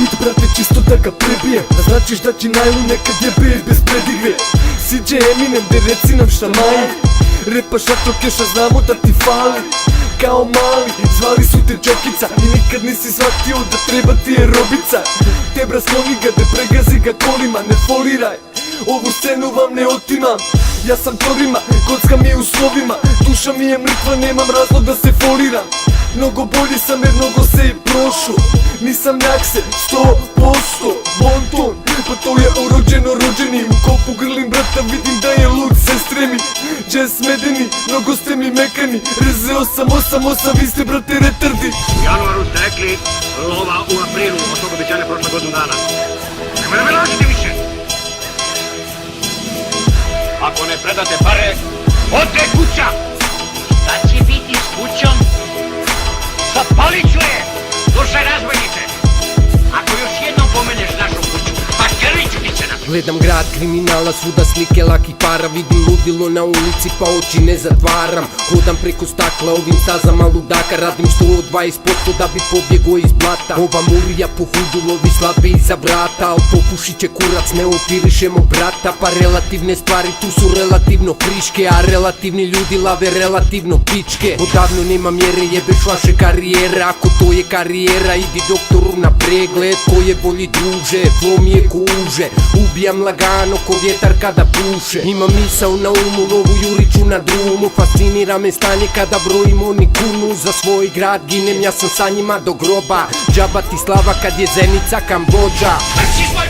beat, brate, čisto da ga prebijem. Da značiš da ti najlu nekad jebe i bez predigre. CJ Eminem, de reci nam šta maji. Repa šatro keša, znamo da ti fali. Kao mali, zvali su te Džokica i nikad nisi shvatio da treba ti je robica. Te bra skloni ga, de pregazi ga kolima, ne foliraj, ovu scenu vam ne otimam. Ja sam Torima, kocka mi je u slovima, duša mi je mrtva, nemam razlog da se foliram. Mnogo bolji sam jer mnogo se i prošlo, nisam Nakse, 100% bonton. Pa to je orođeno rođeni, u kopu grlim brata, vidim da je lud, se stremi. Jazz medeni, mnogo ste mi mekani, RZ 888, vi ste brate retardi. U januaru ste rekli lova u aprilu, od toga obećanja prošle godinu dana. Nemoj da me lažite više. Ako ne predate pare, odte kuća! Šta će biti s kućom? Zapalit ću je! Slušaj razbojnice! Ako još jednom pomeneš našu kuću, pa grliću ti se na to! Gledam grad kriminala, svuda slike lakih para. Vidim ludilo na ulici pa oči ne zatvaram. Hodam preko stakla ovim stazama ludaka. Radim 120% da bi pobjegao iz blata. Ova murija pohudilo, vi slabi iza brata. Al popušit će kurac, ne opirišemo brata. Pa relativne stvari tu su relativno friške, a relativni ljudi lave relativno pičke. Odavno nema mjere, jebeš vaše karijere. Ako to je karijera, idi doktoru na pregled. Ko je bolji druže, flow mi je kuže. Ubijam lagano ko vjetar kada puše. Imam misao na umu, lovu juriću na drumu. Fascinira me stanje kada brojim oni kunu. Za svoj grad ginem, ja sam sa njima do groba. Džaba ti slava kad je Zenica Kambodža. Vrši svoj